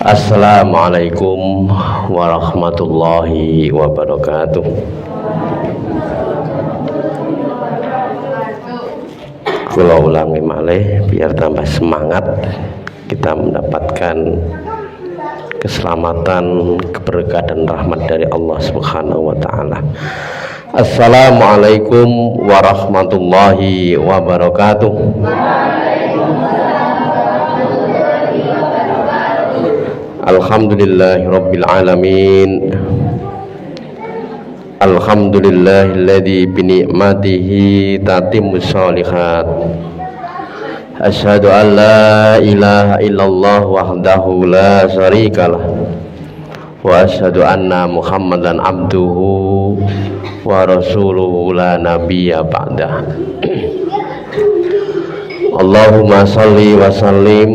Assalamualaikum warahmatullahi wabarakatuh. Kula ulangi malih biar tambah semangat kita mendapatkan keselamatan, keberkahan dan rahmat dari Allah Subhanahu wa taala. Assalamualaikum warahmatullahi wabarakatuh. Alhamdulillahirabbil alamin. Alhamdulillahilladzi bi ni'matihi tatimmus shalihat. Asyhadu an la ilaha illallah wahdahu la syarikalah. Wa asyhadu anna Muhammadan abduhu wa rasuluhu la nabiyya ba'dah. Allahumma shalli wa sallim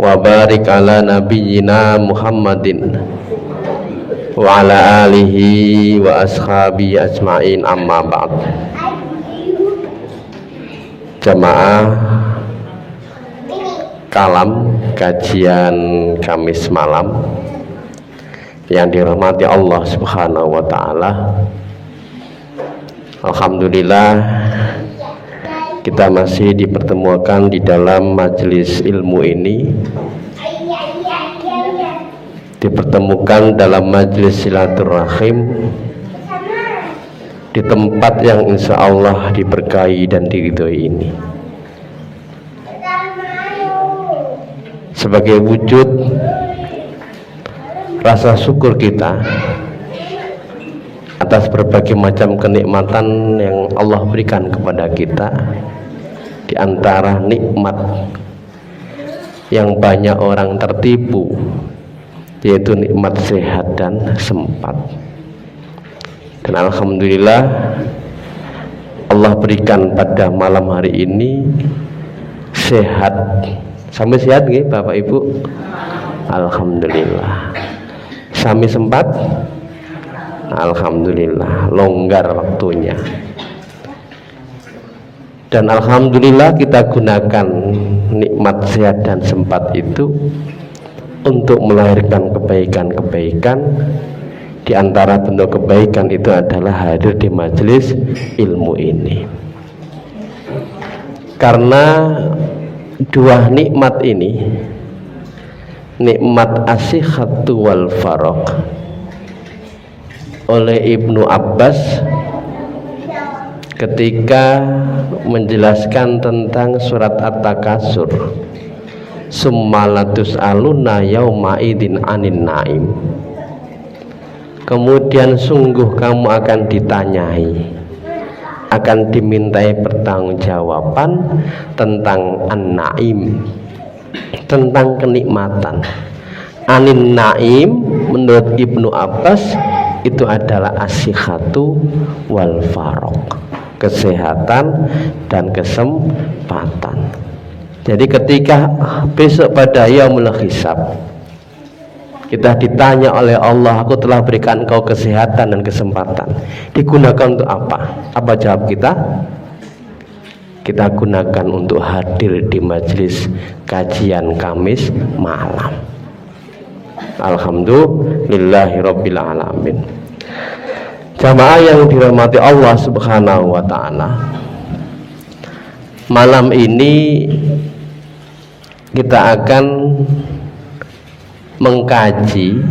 wa barik ala nabiyyina Muhammadin wa ala alihi wa ashabi ajma'in, amma ba'd. Jamaah kalam kajian Kamis malam yang dirahmati Allah Subhanahu wa taala. Alhamdulillah kita masih dipertemukan di dalam majelis ilmu ini, dipertemukan dalam majelis silaturahim di tempat yang insya Allah diberkahi dan diridhoi ini, sebagai wujud rasa syukur kita atas berbagai macam kenikmatan yang Allah berikan kepada kita. Di antara nikmat yang banyak orang tertipu, yaitu nikmat sehat dan sempat. Dan alhamdulillah Allah berikan pada malam hari ini sehat. Sampai sehat nggih Bapak Ibu? Alhamdulillah. Sami sempat? Alhamdulillah, longgar waktunya. Dan alhamdulillah kita gunakan nikmat sehat dan sempat itu untuk melahirkan kebaikan-kebaikan. Di antara bentuk kebaikan itu adalah hadir di majelis ilmu ini. Karena dua nikmat ini, nikmat as-sihhatu wal faragh, oleh Ibnu Abbas ketika menjelaskan tentang surat At-Takasur, summalatus aluna yauma idin anin naim, kemudian sungguh kamu akan ditanyai, akan dimintai pertanggungjawaban tentang an-naim, tentang kenikmatan. Anin naim menurut Ibnu Abbas itu adalah as-sihhatu wal faragh, kesehatan dan kesempatan. Jadi ketika besok pada yaumul hisab kita ditanya oleh Allah, aku telah berikan engkau kesehatan dan kesempatan, digunakan untuk apa? Apa jawab kita? Kita gunakan untuk hadir di majelis kajian Kamis malam. Alhamdulillahirabbil alamin. Jamaah yang dirahmati Allah Subhanahu wa taala, malam ini kita akan mengkaji,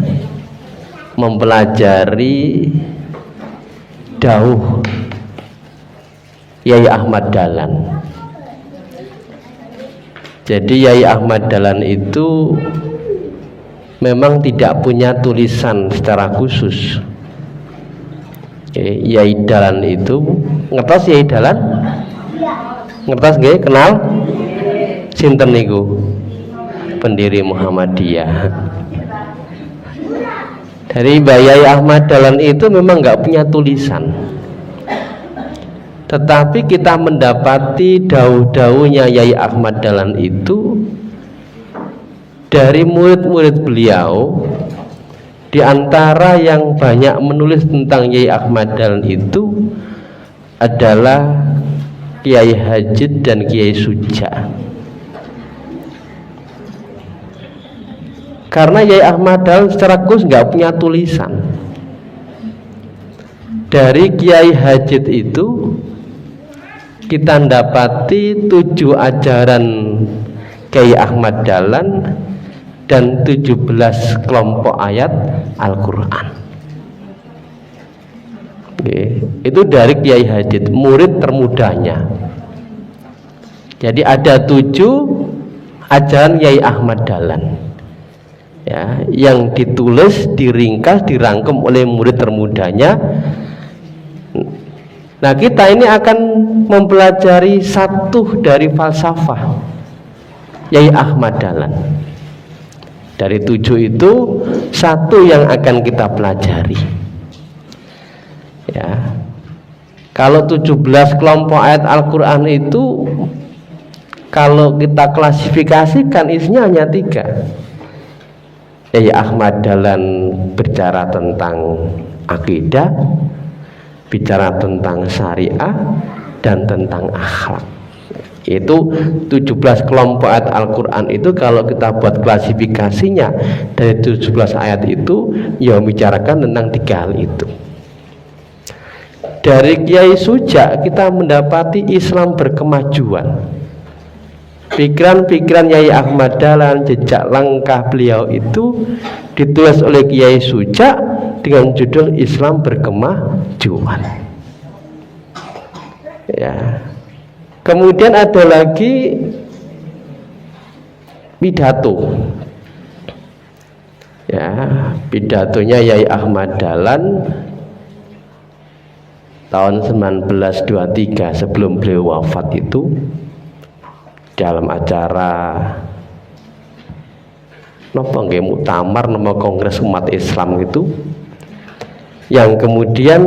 mempelajari dawuh Yai Ahmad Dahlan. Jadi Yai Ahmad Dahlan itu memang tidak punya tulisan secara khusus. Yai Dahlan itu, ngertos Yai Dahlan? Ngertos nggih? Kenal? Sinten niku? Pendiri Muhammadiyah. Dari Mbah Yai Ahmad Dahlan itu memang nggak punya tulisan, tetapi kita mendapati dawuh-dawuhnya Yai Ahmad Dahlan itu dari murid-murid beliau. Di antara yang banyak menulis tentang Yai Ahmad Dahlan itu adalah Kiai Hajid dan Kiai Suja. Karena Yai Ahmad Dahlan secara khusus nggak punya tulisan. Dari Kiai Hajid itu kita mendapati 7 ajaran Kiai Ahmad Dahlan dan 17 kelompok ayat Al-Quran. Itu dari Kiai Hajid, murid termudanya. Jadi ada 7 ajaran Kiai Ahmad Dahlan, ya, yang ditulis, diringkas, dirangkum oleh murid termudanya. Nah, kita ini akan mempelajari satu dari falsafah Kiai Ahmad Dahlan. Dari 7 itu satu yang akan kita pelajari. Ya. Kalau 17 kelompok ayat Al-Quran itu kalau kita klasifikasikan isinya hanya 3. Kiai Ahmad Dahlan bicara tentang akidah, bicara tentang syariah, dan tentang akhlak. Itu 17 kelompok ayat Al-Quran itu kalau kita buat klasifikasinya dari 17 ayat itu, ya membicarakan tentang 3 hal itu. Dari Kiai Suja kita mendapati Islam berkemajuan. Pikiran-pikiran Kiai Ahmad Dahlan, jejak langkah beliau itu ditulis oleh Kiai Suja dengan judul Islam berkemajuan. Ya. Kemudian ada lagi pidato. Ya, pidatonya Kiai Ahmad Dahlan tahun 1923 sebelum beliau wafat itu, dalam acara muktamar nama Kongres Umat Islam itu, yang kemudian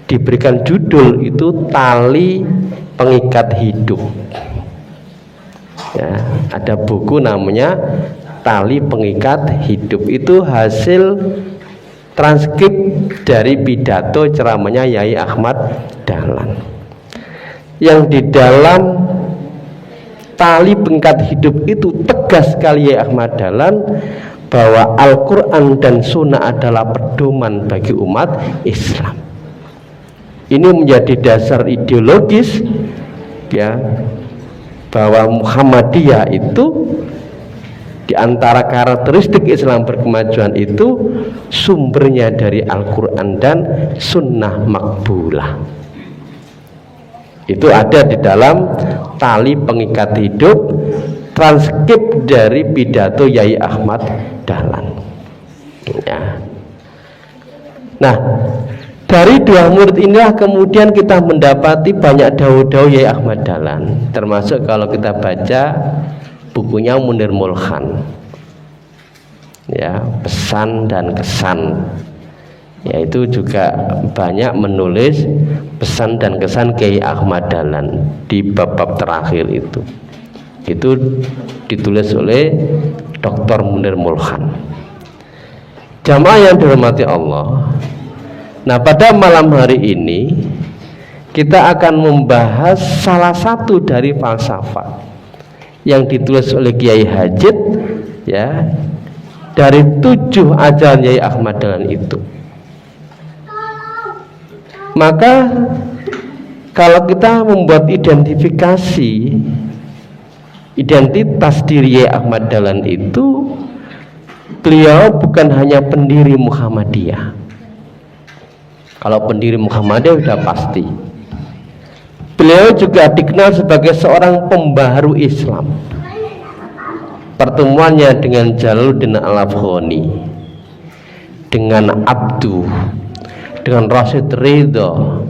diberikan judul itu Tali Pengikat Hidup. Ya, ada buku namanya Tali Pengikat Hidup. Itu hasil transkrip dari pidato ceramahnya Kiai Ahmad Dahlan, yang di dalam Tali Pengikat Hidup itu tegas sekali Kiai Ahmad Dahlan bahwa Al-Quran dan Sunnah adalah pedoman bagi umat Islam. Ini menjadi dasar ideologis, ya, bahwa Muhammadiyah itu di antara karakteristik Islam berkemajuan itu sumbernya dari Al-Quran dan Sunnah Makbulah. Itu ada di dalam Tali Pengikat Hidup, transkrip dari pidato Kiai Ahmad Dahlan. Ya. Nah, dari 2 murid inilah kemudian kita mendapati banyak dawuh-dawuh Kiai Ahmad Dahlan, termasuk kalau kita baca bukunya Munir Mulkhan, ya, pesan dan kesan, yaitu juga banyak menulis pesan dan kesan Kiai Ahmad Dahlan di bab-bab terakhir itu ditulis oleh Dr. Munir Mulkhan. Jamaah yang dihormati Allah, nah pada malam hari ini kita akan membahas salah satu dari falsafah yang ditulis oleh Kiai Hajid, ya, dari 7 ajaran Kiai Ahmad Dahlan itu. Maka kalau kita membuat identitas diri Kiai Ahmad Dahlan itu, beliau bukan hanya pendiri Muhammadiyah. Kalau pendiri Muhammadiyah sudah pasti. Beliau juga dikenal sebagai seorang pembaharu Islam. Pertemuannya dengan Jalaluddin Al-Afghani, dengan Abdu, dengan Rasid Ridho,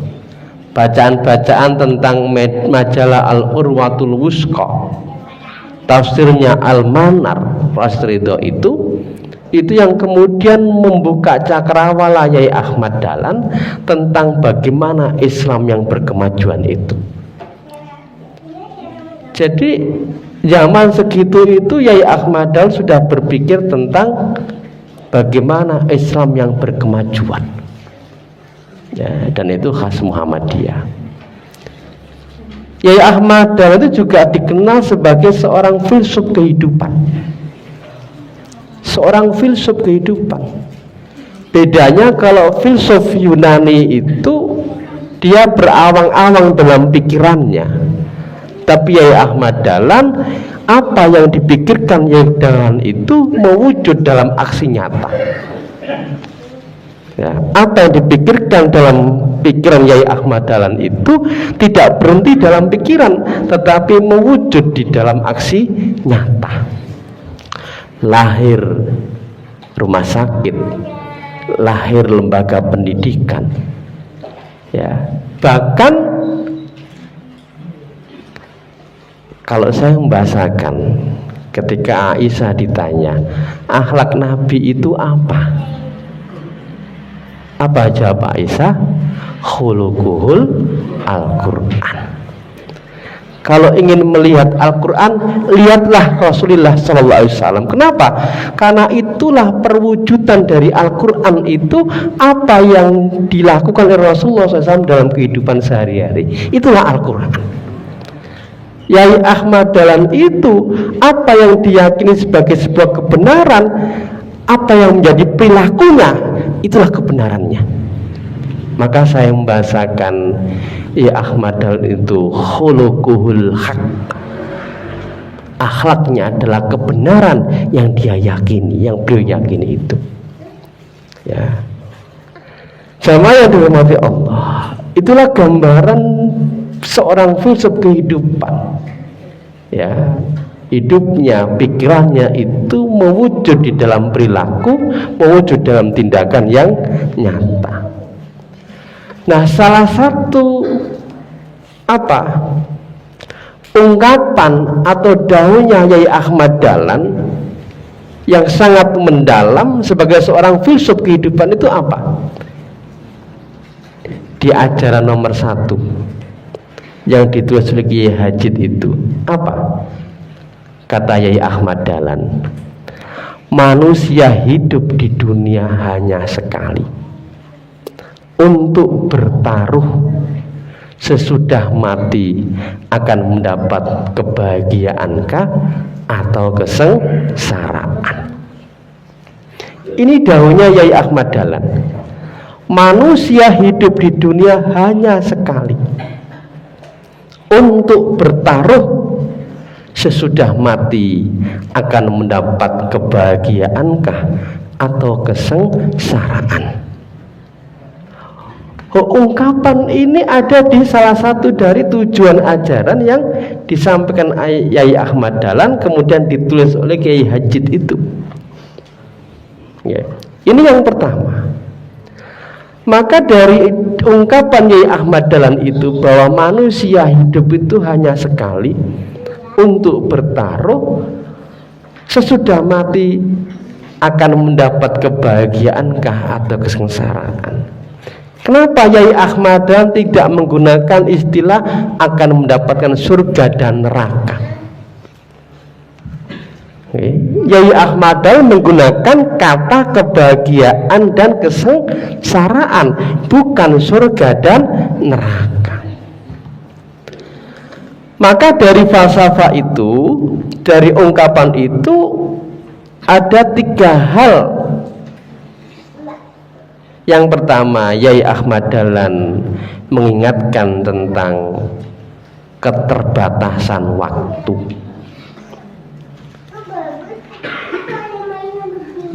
bacaan-bacaan tentang majalah Al-Urwatul Wusqa, tafsirnya Al-Manar, Rasid Ridho itu yang kemudian membuka cakrawala Kiai Ahmad Dahlan tentang bagaimana Islam yang berkemajuan itu. Jadi zaman segitu itu Kiai Ahmad Dahlan sudah berpikir tentang bagaimana Islam yang berkemajuan, ya, dan itu khas Muhammadiyah. Kiai Ahmad Dahlan itu juga dikenal sebagai seorang filsuf kehidupan, seorang filsuf kehidupan. Bedanya kalau filsuf Yunani itu dia berawang-awang dalam pikirannya, tapi Yai Ahmad Dahlan, apa yang dipikirkan Yai Dahlan itu mewujud dalam aksi nyata. Ya, apa yang dipikirkan dalam pikiran Yai Ahmad Dahlan itu tidak berhenti dalam pikiran, tetapi mewujud di dalam aksi nyata. Lahir rumah sakit, lahir lembaga pendidikan, ya, bahkan kalau saya membahasakan ketika Aisyah ditanya akhlak Nabi itu apa jawab Aisyah? Khuluquhul Al-Quran. Kalau ingin melihat Al-Quran, lihatlah Rasulullah SAW. Kenapa? Karena itulah perwujudan dari Al-Quran itu, apa yang dilakukan oleh Rasulullah SAW dalam kehidupan sehari-hari. Itulah Al-Quran. Yai Ahmad Dahlan itu, apa yang diyakini sebagai sebuah kebenaran, apa yang menjadi perilakunya, itulah kebenarannya. Maka saya membahasakan ya Ahmad Dahlan itu khuluquhul haq, akhlaknya adalah kebenaran yang dia yakini, yang beliau yakini itu. Ya, jamaah yang dirahmati Allah, itulah gambaran seorang filsuf kehidupan. Ya, hidupnya, pikirannya itu mewujud di dalam perilaku, mewujud dalam tindakan yang nyata. Nah, salah satu ungkapan atau daunnya Yai Ahmad Dahlan yang sangat mendalam sebagai seorang filsuf kehidupan itu apa? Di ajaran nomor 1 yang ditulis oleh Kiai Hajid itu apa? Kata Yai Ahmad Dahlan, manusia hidup di dunia hanya sekali. Untuk bertaruh sesudah mati akan mendapat kebahagiaankah atau kesengsaraan. Ini daunnya Yai Ahmad Dahlan. Manusia hidup di dunia hanya sekali. Untuk bertaruh sesudah mati akan mendapat kebahagiaankah atau kesengsaraan. Ungkapan ini ada di salah satu dari tujuan ajaran yang disampaikan Yai Ahmad Dahlan, kemudian ditulis oleh Kiai Hajid itu. Ya. Ini yang pertama. Maka dari ungkapan Yai Ahmad Dahlan itu bahwa manusia hidup itu hanya sekali, untuk bertaruh sesudah mati akan mendapat kebahagiaankah atau kesengsaraan. Kenapa Yai Ahmad Dahlan tidak menggunakan istilah akan mendapatkan surga dan neraka? Yai Ahmad Dahlan menggunakan kata kebahagiaan dan kesengsaraan, bukan surga dan neraka. Maka dari falsafah itu, dari ungkapan itu, ada 3 hal. Yang pertama, Yai Ahmad Dahlan mengingatkan tentang keterbatasan waktu.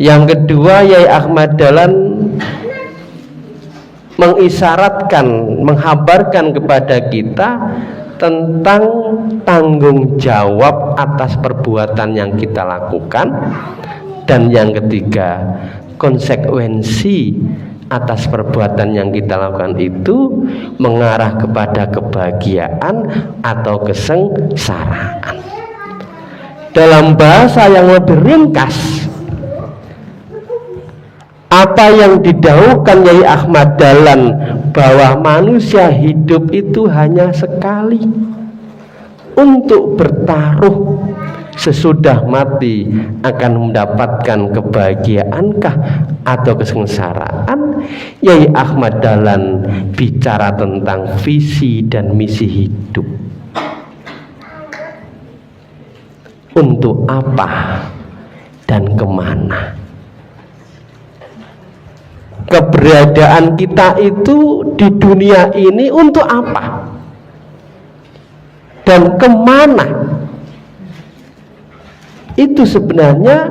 Yang kedua, Yai Ahmad Dahlan mengisyaratkan, menghabarkan kepada kita tentang tanggung jawab atas perbuatan yang kita lakukan. Dan yang ketiga, konsekuensi atas perbuatan yang kita lakukan itu mengarah kepada kebahagiaan atau kesengsaraan. Dalam bahasa yang lebih ringkas, apa yang didahulukan Yai Ahmad Dahlan bahwa manusia hidup itu hanya sekali, untuk bertaruh sesudah mati akan mendapatkan kebahagiaankah atau kesengsaraan. Yai Ahmad Dahlan bicara tentang visi dan misi hidup. Untuk apa dan kemana? keberadaan kita itu di dunia ini untuk apa dan kemana. Itu sebenarnya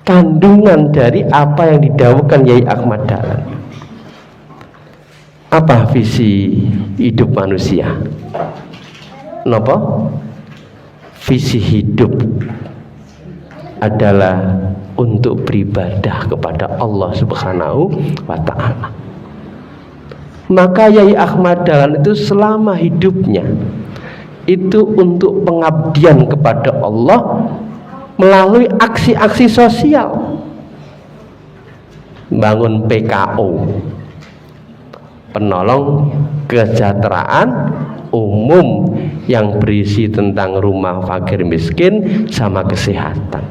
kandungan dari apa yang didhawuhkan Yai Ahmad Dahlan. Apa visi hidup manusia? Napa? Visi hidup adalah untuk beribadah kepada Allah Subhanahu wa ta'ala. Maka Yai Ahmad Dahlan itu selama hidupnya itu untuk pengabdian kepada Allah melalui aksi-aksi sosial, bangun PKO, penolong kesejahteraan umum yang berisi tentang rumah fakir miskin sama kesehatan.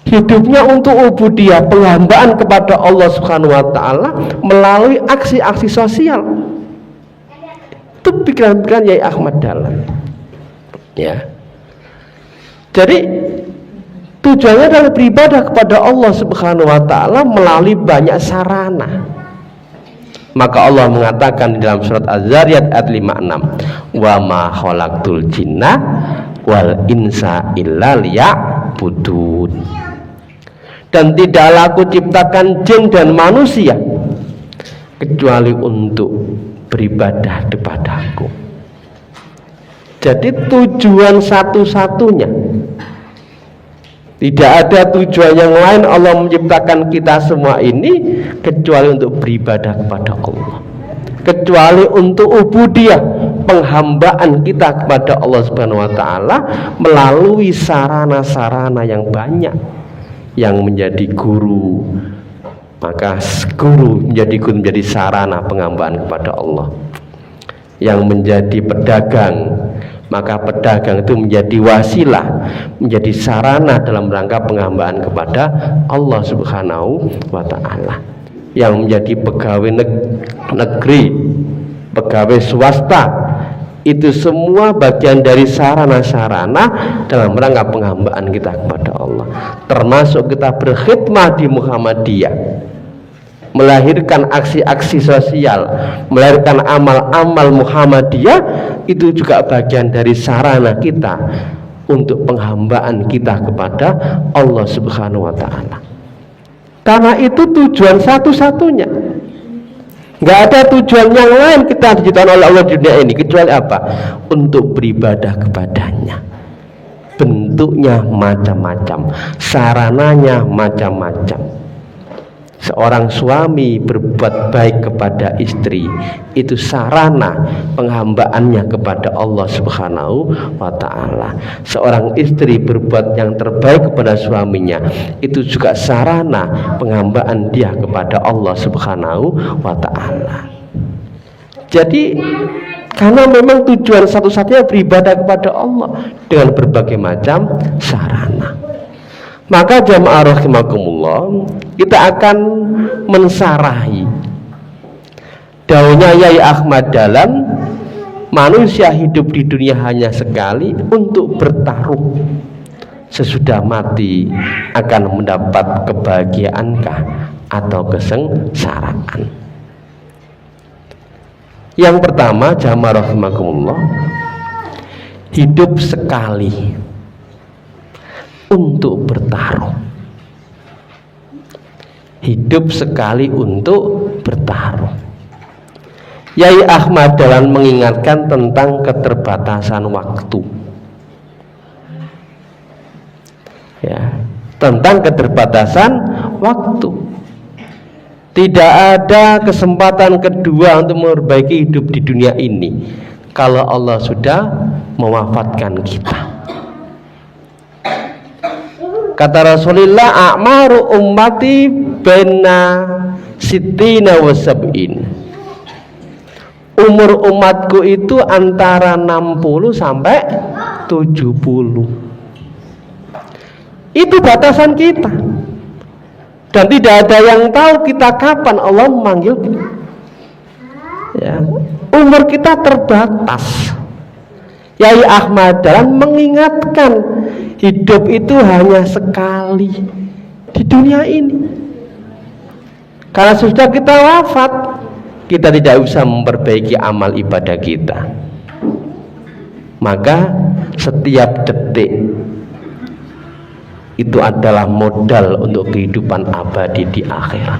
Hidupnya untuk ubudiyah, penghambaan kepada Allah Subhanahu wa ta'ala melalui aksi-aksi sosial. Itu pikiran-pikiran Yai Ahmad Dahlan. Ya. Jadi tujuannya adalah beribadah kepada Allah Subhanahu wa ta'ala melalui banyak sarana. Maka Allah mengatakan di dalam surat Az-Zariyat ayat 56, wa ma khalaqtul jinna wal insa illa liya'budun. Dan tidaklah aku ciptakan jin dan manusia kecuali untuk beribadah kepadaku. Jadi tujuan satu-satunya, tidak ada tujuan yang lain Allah menciptakan kita semua ini kecuali untuk beribadah kepada Allah, kecuali untuk ubudiyah, penghambaan kita kepada Allah Subhanahu wa ta'ala melalui sarana-sarana yang banyak. Yang menjadi guru, maka guru menjadi sarana penghambaan kepada Allah. Yang menjadi pedagang, maka pedagang itu menjadi wasilah, menjadi sarana dalam rangka penghambaan kepada Allah Subhanahu wa ta'ala. Yang menjadi pegawai negeri, pegawai swasta, itu semua bagian dari sarana-sarana dalam rangka penghambaan kita kepada Allah. Termasuk kita berkhidmah di Muhammadiyah, melahirkan aksi-aksi sosial, melahirkan amal-amal Muhammadiyah, itu juga bagian dari sarana kita untuk penghambaan kita kepada Allah Subhanahu wa ta'ala. Karena itu tujuan satu-satunya. Nggak ada tujuan yang lain kita diciptakan oleh Allah di dunia ini kecuali apa? Untuk beribadah kepadanya. Bentuknya macam-macam, sarananya macam-macam. Seorang suami berbuat baik kepada istri, itu sarana penghambaannya kepada Allah Subhanahu wa ta'ala. Seorang istri berbuat yang terbaik kepada suaminya, itu juga sarana penghambaan dia kepada Allah Subhanahu wa ta'ala. Jadi karena memang tujuan satu-satunya beribadah kepada Allah dengan berbagai macam sarana. Maka jamaah rahimakumullah, kita akan mensarahi daunnya Yai Ahmad Dahlan, manusia hidup di dunia hanya sekali untuk bertaruh. Sesudah mati akan mendapat kebahagiaankah atau kesengsaraan? Yang pertama, jamaah rahimakumullah, hidup sekali untuk bertaruh. Hidup sekali untuk bertaruh. Yai Ahmad Dahlan mengingatkan tentang keterbatasan waktu. Ya, tentang keterbatasan waktu. Tidak ada kesempatan kedua untuk memperbaiki hidup di dunia ini kalau Allah sudah mewafatkan kita. Kata Rasulullah, a'maru ummati baina sittina wa sab'in. Umur umatku itu antara 60 sampai 70. Itu batasan kita. Dan tidak ada yang tahu kita kapan Allah memanggil kita. Ya, umur kita terbatas. Yai Ahmad Dahlan mengingatkan hidup itu hanya sekali di dunia ini. Karena sudah kita wafat, kita tidak bisa memperbaiki amal ibadah kita. Maka setiap detik itu adalah modal untuk kehidupan abadi di akhirat.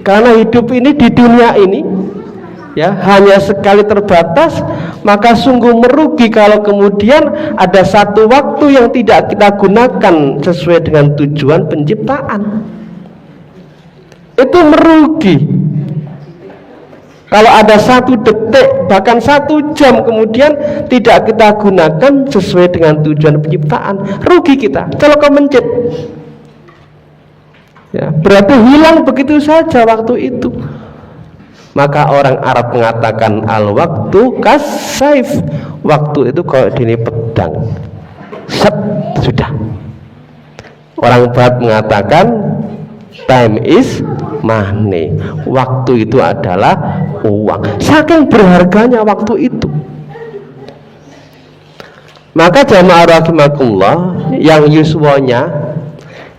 Karena hidup ini di dunia ini ya hanya sekali terbatas, maka sungguh merugi kalau kemudian ada satu waktu yang tidak kita gunakan sesuai dengan tujuan penciptaan. Itu merugi. Kalau ada satu detik, bahkan 1 jam kemudian tidak kita gunakan sesuai dengan tujuan penciptaan, rugi kita. Kalau kau mencet, ya, berarti hilang begitu saja waktu itu. Maka orang Arab mengatakan al-waktu kas-saif, waktu itu kalau ini pedang, set, sudah. Orang Barat mengatakan time is money, waktu itu adalah uang. Saking berharganya waktu itu. Maka jamaah rahimakumullah, yang yuswanya,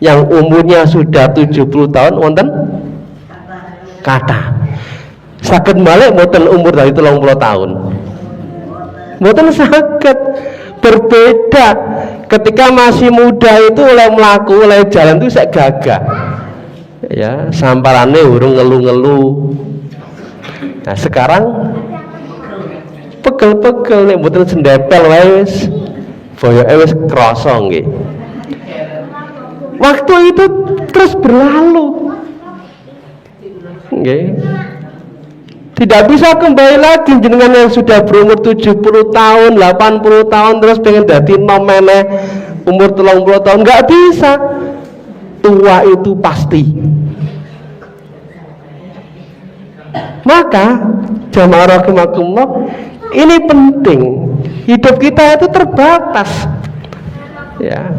yang umurnya sudah 70 tahun wonten kata sakit balik mboten umur dari 30 tahun. Mboten sakit. Berbeda ketika masih muda itu oleh melaku, oleh jalan itu saya gagah. Ya, samparane urung ngelu-ngelu. Nah, sekarang pegel-pegel nek mboten sendepel wae wis boyoke wis krasa nggih. Waktu itu terus berlalu. Nggih. Tidak bisa kembali lagi jenengan yang sudah berumur 70 tahun, 80 tahun terus pengen dadi nom meneh umur 30 tahun, enggak bisa. Tua itu pasti. Maka jamaah rahimakumullah, ini penting. Hidup kita itu terbatas. Ya.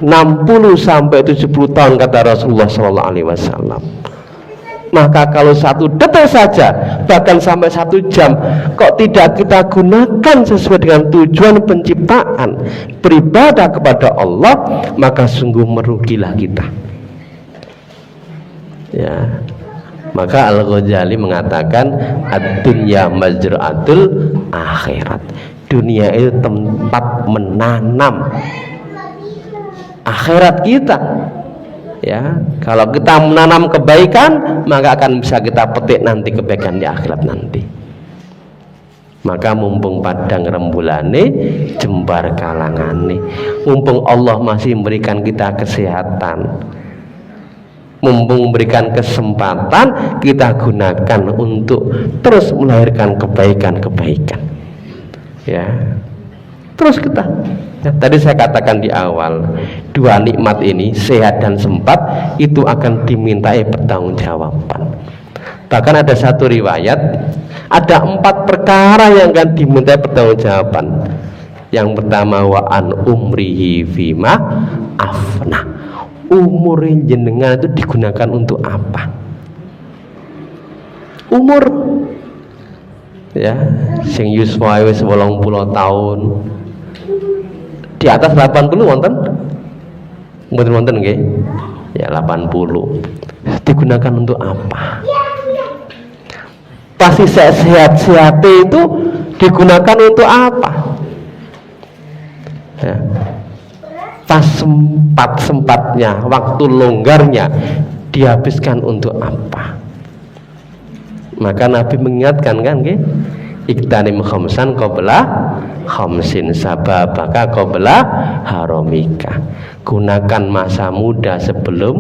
60 sampai 70 tahun kata Rasulullah sallallahu alaihi wasallam. Maka kalau 1 detik saja, bahkan sampai 1 jam, kok tidak kita gunakan sesuai dengan tujuan penciptaan, beribadah kepada Allah, maka sungguh merugilah kita. Ya. Maka Al-Ghazali mengatakan ad-dunya mazra'atul akhirat. Dunia itu tempat menanam akhirat kita. Ya, kalau kita menanam kebaikan, maka akan bisa kita petik nanti kebaikan di akhirat nanti. Maka mumpung padang rembulane, jembar kalangane. Mumpung Allah masih memberikan kita kesehatan, mumpung memberikan kesempatan, kita gunakan untuk terus melahirkan kebaikan-kebaikan. Ya, terus kita. Ya, tadi saya katakan di awal, 2 nikmat ini, sehat dan sempat, itu akan dimintai pertanggungjawaban. Bahkan ada satu riwayat, ada 4 perkara yang akan dimintai pertanggungjawaban. Yang pertama, wa an umrihi fima afna. Umur jenengan itu digunakan untuk apa? Umur, ya, sing yuswa wis 80 tahun. Di atas 80 wonten? Mboten wonten nggih. Ya 80. Digunakan untuk apa? Pasti sehat-sehat itu digunakan untuk apa? Ya. Pas sempat-sempatnya, waktu longgarnya dihabiskan untuk apa? Maka Nabi mengingatkan kan nggih? Iktanim khamsan qabla khamsin sababaka qabla haramika. Gunakan masa muda sebelum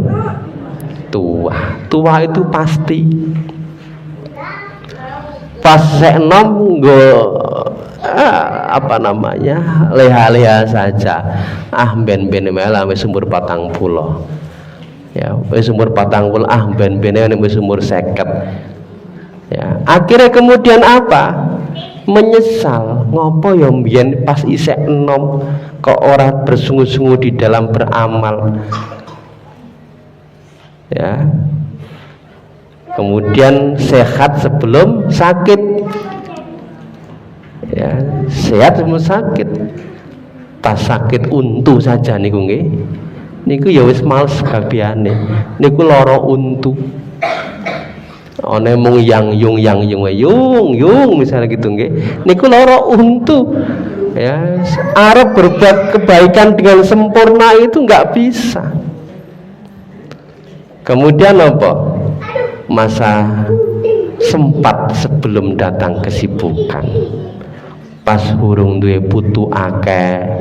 tua. Tua itu pasti. Pas enom nggo leha-leha saja. Ben-ben mela wis umur 40. Ya, wis umur 40 ben-bene wis umur 50. Ya, akhirnya kemudian apa? Menyesal, ngopo ya mbiyen pas isek enom kok ora bersungguh-sungguh di dalam beramal. Ya. Kemudian sehat sebelum sakit. Ya, sehat sebelum sakit. Pas sakit untu saja niku nggih. niku ya wis males kabehane. Niku lara untu. One mung yang yung misalnya gitu nggih. Niku lara untu. Ya, arep berbuat kebaikan dengan sempurna itu nggak bisa. Kemudian apa? Masa sempat sebelum datang kesibukan. Pas hurung duwe putu akeh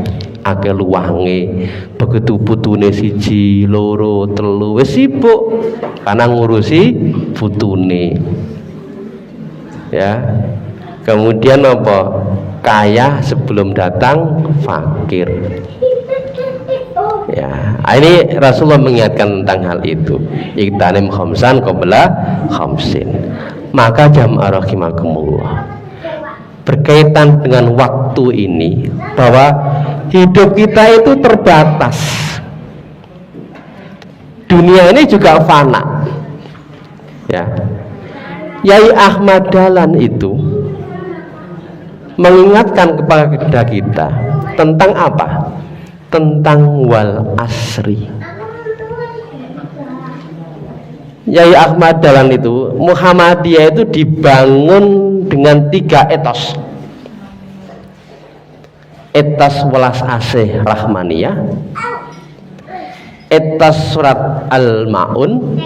luwange, begitu putune siji, loro, telu wis sibuk karena ngurusi putune. Ya. Kemudian apa? Kaya sebelum datang fakir. Ya, ini Rasulullah mengingatkan tentang hal itu. Iktanim khamsan qabla khamsin. Maka jamaah rahimakumullah, berkaitan dengan waktu ini, bahwa hidup kita itu terbatas. Dunia ini juga fana. Ya. Yai Ahmad Dahlan itu mengingatkan kepada kita tentang apa? Tentang wal asri. Yai Ahmad Dahlan itu, Muhammadiyah itu dibangun dengan 3 etos. Etos welas asih rahmaniyah, etos surat Al-Maun.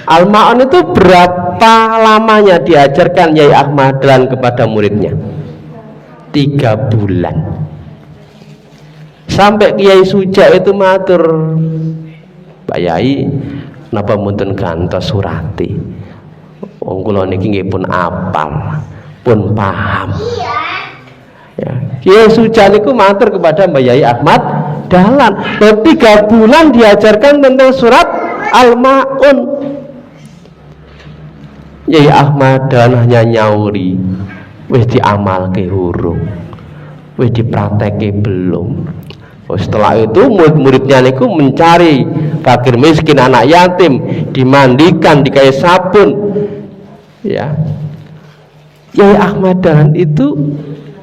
Al-Maun itu berapa lamanya diajarkan Yai Ahmad Dahlan kepada muridnya? 3 bulan. Sampai Kiai Suja itu matur, Pak Yai, napa mboten gantos surati? Wong kula niki nggih pun apal, pun paham. Ya. Kiai Suja niku matur kepada Mbak Yai Ahmad Dahlan, 3 bulan diajarkan tentang surat Al-Maun. Yai Ahmad Dahlan hanya nyauri, wis diamalke hurung, wis dipraktekke belum. Setelah itu murid-muridnya niku mencari fakir miskin, anak yatim, dimandikan, dikasih sabun. Ya, Yai Ahmad Dahlan itu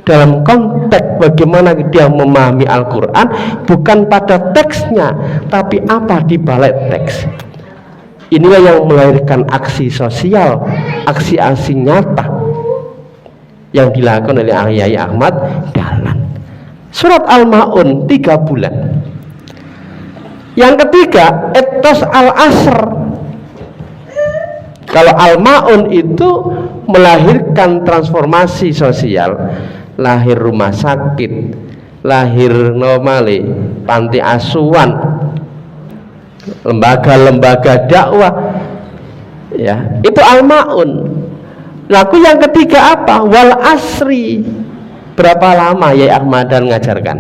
dalam konteks bagaimana dia memahami Al-Quran bukan pada teksnya, tapi apa di balik teks. Inilah yang melahirkan aksi sosial, aksi-aksi nyata yang dilakukan oleh Yai Ahmad Dahlan. Surat Al-Maun 3 bulan. Yang ketiga, etos al-asr. Kalau Al-Maun itu melahirkan transformasi sosial, lahir rumah sakit, lahir normali, panti asuhan, lembaga-lembaga dakwah. Ya, itu Al-Maun. Lalu yang ketiga apa? Wal asri. Berapa lama Yai Ahmad Dahlan mengajarkan?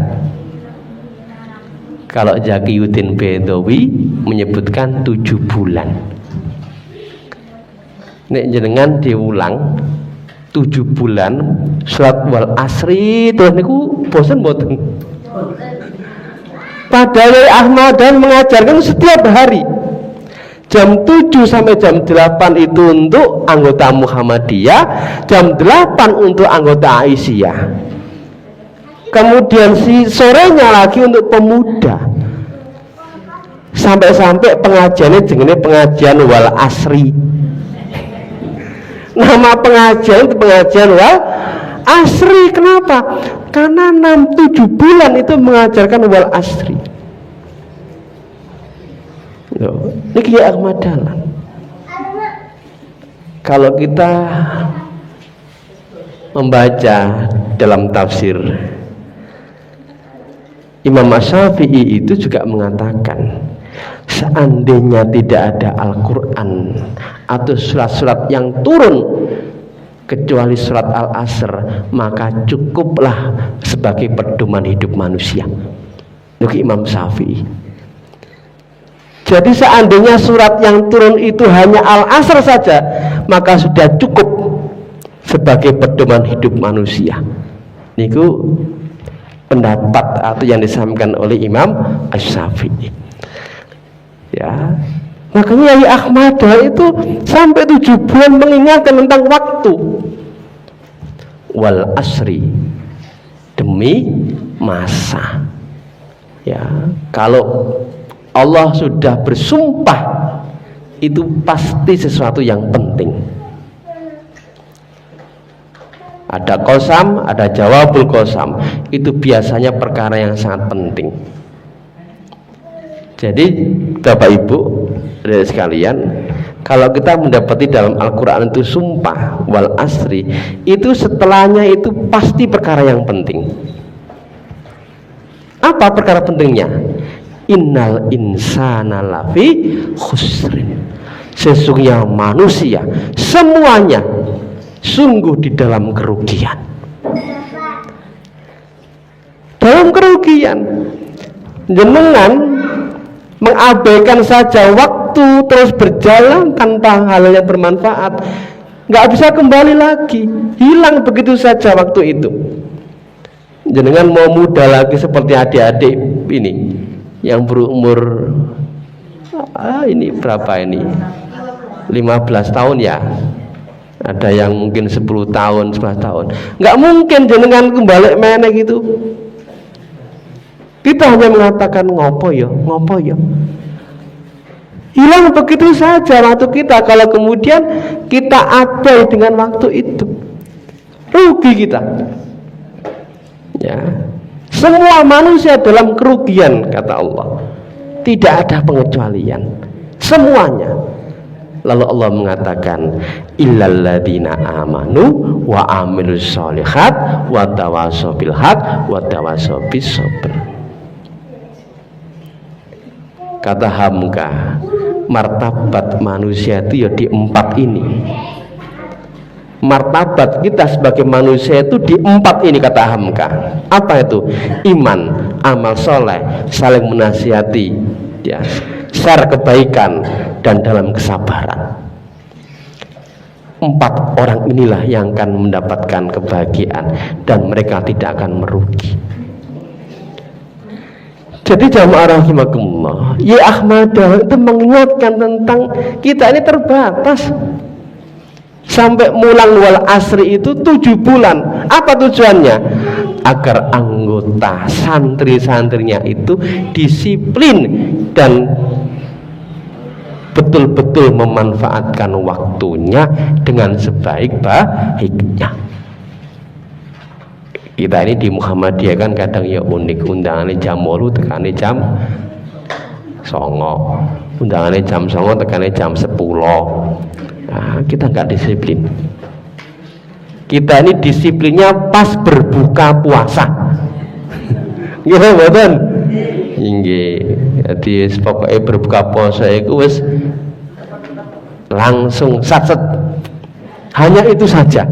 Kalau Zakiyuddin Bedawi menyebutkan 7 bulan. Nek jenengan diulang 7 bulan surat wal asri terus niku bosen mboten? Padahal Yai Ahmad Dahlan mengajarkan setiap hari. Jam 7 sampai jam 8 itu untuk anggota Muhammadiyah, jam 8 untuk anggota Aisyah. Kemudian sorenya lagi untuk pemuda. Sampai-sampai pengajiannya jenenge pengajian wal asri. Nama pengajian itu pengajian wal asri. Kenapa? Karena 6-7 bulan itu mengajarkan wal asri. Ini Kiai Ahmad Dahlan. Kalau kita membaca dalam tafsir, Imam Asy-Syafi'i itu juga mengatakan, seandainya tidak ada Al-Quran atau surat-surat yang turun kecuali surat Al-Asr, maka cukuplah sebagai pedoman hidup manusia. Itu Imam Syafi'i. Jadi seandainya surat yang turun itu hanya Al-Asr saja, maka sudah cukup sebagai pedoman hidup manusia. Niku pendapat atau yang disampaikan oleh Imam Asy-Syafi'i. Ya, makanya Yai Ahmad Dahlan itu sampai 7 bulan mengingatkan tentang waktu. Wal asri, demi masa. Ya, kalau Allah sudah bersumpah, itu pasti sesuatu yang penting. Ada qasam, ada jawabul qasam. Itu biasanya perkara yang sangat penting. Jadi Bapak Ibu sekalian, kalau kita mendapati dalam Al-Quran itu sumpah wal asri, itu setelahnya itu pasti perkara yang penting. Apa perkara pentingnya? Innal insana lafi khusrin. Sesungguhnya manusia semuanya sungguh di dalam kerugian. Dalam kerugian. Jenengan mengabaikan saja waktu terus berjalan tanpa hal yang bermanfaat, nggak bisa kembali lagi, hilang begitu saja waktu itu. Jenengan mau muda lagi seperti adik-adik ini yang berumur ini berapa ini 15 tahun ya, ada yang mungkin 10 tahun 11 tahun, nggak mungkin jenengan kembali meneh gitu. Kita hanya mengatakan ngopo ya, hilang begitu saja waktu kita. Kalau kemudian kita abai dengan waktu itu, rugi kita. Ya, semua manusia dalam kerugian kata Allah, tidak ada pengecualian, semuanya. Lalu Allah mengatakan illalladzina amanu wa amilus sholihat wa tawassaw bil haq wa tawassaw bis sabr. Kata Hamka, martabat manusia itu ya di 4 ini. Martabat kita sebagai manusia itu di 4 ini kata Hamka. Apa itu? Iman, amal soleh, saling menasihati, ya, share kebaikan, dan dalam kesabaran. 4 orang inilah yang akan mendapatkan kebahagiaan dan mereka tidak akan merugi. Jadi jamaah rahimakumullah, ya Ahmadah itu mengingatkan tentang kita ini terbatas. Sampai mulang wal asri itu 7 bulan. Apa tujuannya? Agar anggota santri-santrinya itu disiplin dan betul-betul memanfaatkan waktunya dengan sebaik-baiknya. Kita ini di Muhammadiyah kan kadang ya unik, undangannya jam 8 tekannya jam 9, undangannya jam 9 tekannya jam 10. Nah, kita nggak disiplin. Kita ini disiplinnya pas berbuka puasa. Gimana betul? Inggih. Jadi pokoknya berbuka puasa itu wis langsung satset. Hanya itu saja.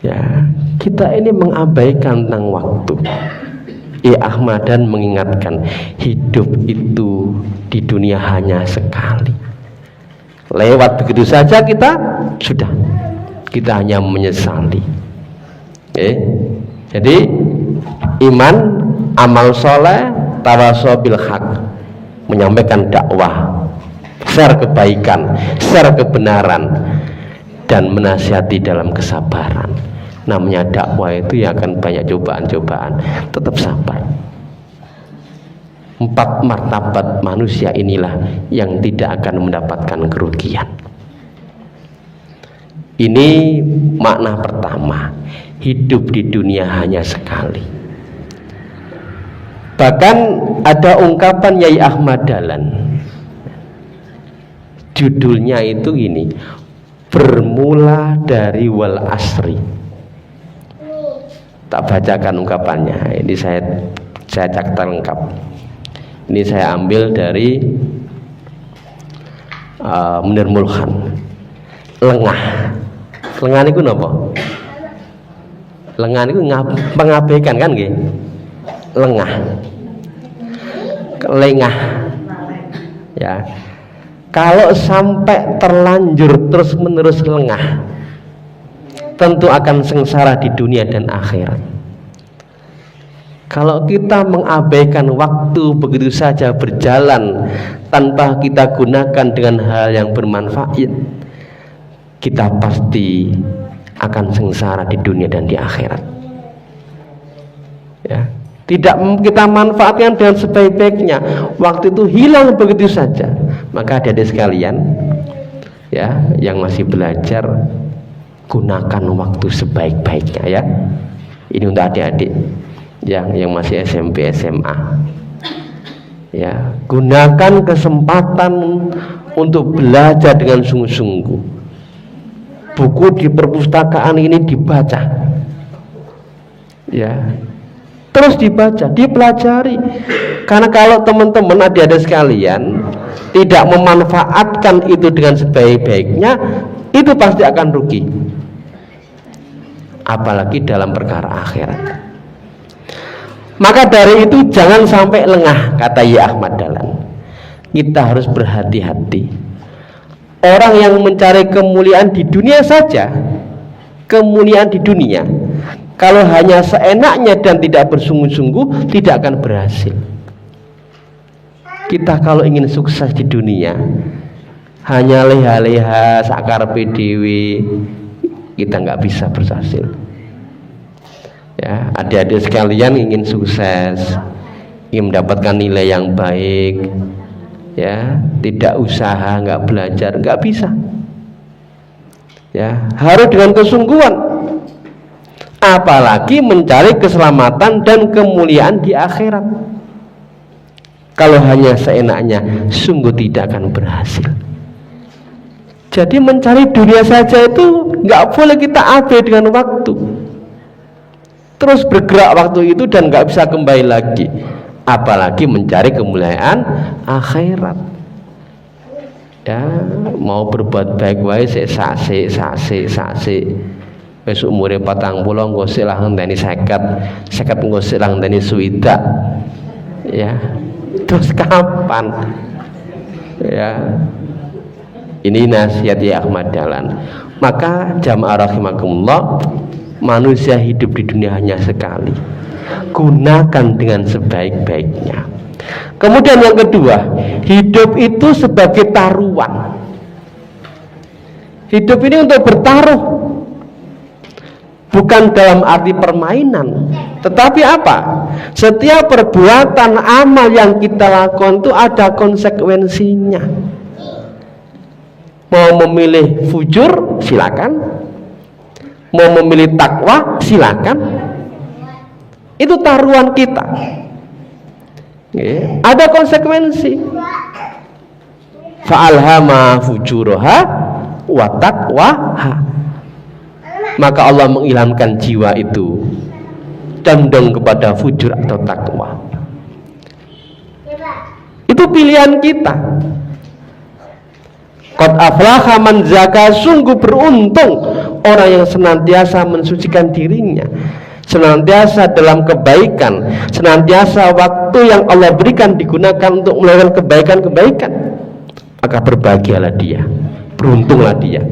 Ya, kita ini mengabaikan tentang waktu. Ahmadan mengingatkan hidup itu di dunia hanya sekali. Lewat begitu saja kita sudah, kita hanya menyesali. Jadi iman, amal soleh, tawassaw bil haq, menyampaikan dakwah, share kebaikan, share kebenaran, dan menasihati dalam kesabaran. Namanya dakwah itu yang akan banyak cobaan-cobaan, tetap sabar. 4 martabat manusia inilah yang tidak akan mendapatkan kerugian. Ini makna pertama, hidup di dunia hanya sekali. Bahkan ada ungkapan Yai Ahmad Dahlan, judulnya itu gini, bermula dari wal asri. Tak bacakan ungkapannya, ini saya catat lengkap. Ini saya ambil dari Munir Mulhan. Lengah itu apa? Lengah itu mengabaikan kan nggih? Lengah. Ya. Kalau sampai terlanjur terus-menerus lengah, tentu akan sengsara di dunia dan akhirat. Kalau kita mengabaikan waktu begitu saja berjalan tanpa kita gunakan dengan hal yang bermanfaat, kita pasti akan sengsara di dunia dan di akhirat. Ya. tidak kita manfaatkan dengan sebaik-baiknya, waktu itu hilang begitu saja. Maka adik-adik sekalian ya, yang masih belajar, gunakan waktu sebaik-baiknya ya. Ini untuk adik-adik yang masih SMP SMA ya, gunakan kesempatan untuk belajar dengan sungguh-sungguh. Buku di perpustakaan ini dibaca ya, terus dibaca, dipelajari. Karena kalau teman-teman adik-adik sekalian tidak memanfaatkan itu dengan sebaik-baiknya, itu pasti akan rugi, apalagi dalam perkara akhirat. Maka dari itu jangan sampai lengah, kata Yi Ahmad Dahlan. Kita harus berhati-hati. Orang yang mencari kemuliaan di dunia saja, kemuliaan di dunia, kalau hanya seenaknya dan tidak bersungguh-sungguh, tidak akan berhasil. Kita kalau ingin sukses di dunia, hanya leha-leha sakarepe dhewe, kita nggak bisa berhasil. Ya, adik-adik sekalian ingin sukses, ingin mendapatkan nilai yang baik, ya, tidak usaha, nggak belajar, nggak bisa. Ya, harus dengan kesungguhan. Apalagi mencari keselamatan dan kemuliaan di akhirat. Kalau hanya seenaknya, sungguh tidak akan berhasil. Jadi mencari dunia saja itu nggak boleh kita abai dengan waktu. Terus bergerak waktu itu dan nggak bisa kembali lagi. Apalagi mencari kemuliaan akhirat. Ya, mau berbuat baik wae sik sase. Wis umure 40 engko sik lah ngenteni 50 engko sik lah ngenteni 60. Ya. Terus kapan? Ya. Ini nasihat Yi Ahmad Dahlan. Maka jamaah rahimakumullah, manusia hidup di dunia hanya sekali. Gunakan dengan sebaik-baiknya. Kemudian yang kedua, hidup itu sebagai taruhan. Hidup ini untuk bertaruh, bukan dalam arti permainan, tetapi apa? Setiap perbuatan amal yang kita lakukan itu ada konsekuensinya. Mau memilih fujur, silakan. Mau memilih takwa, silakan. Itu taruhan kita. Ada konsekuensi. Fa'alhama fujuraha wa taqwaha. Maka Allah mengilhamkan jiwa itu condong kepada fujur atau takwa. Itu pilihan kita. Qad aflaha man zaka, sungguh beruntung orang yang senantiasa mensucikan dirinya, senantiasa dalam kebaikan, senantiasa waktu yang Allah berikan digunakan untuk melakukan kebaikan-kebaikan. Maka berbahagialah dia, beruntunglah dia.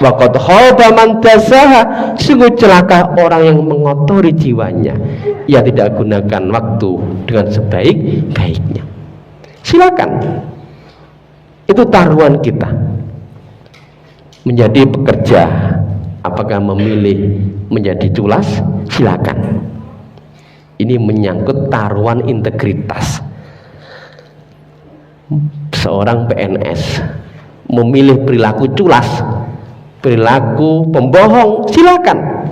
Wa qad khaba man dasaha, sungguh celaka orang yang mengotori jiwanya, ia tidak gunakan waktu dengan sebaik-baiknya. Silakan. Itu taruhan kita. Menjadi pekerja, apakah memilih menjadi culas? Silakan. Ini menyangkut taruhan integritas. Seorang PNS memilih perilaku culas, perilaku pembohong, silakan.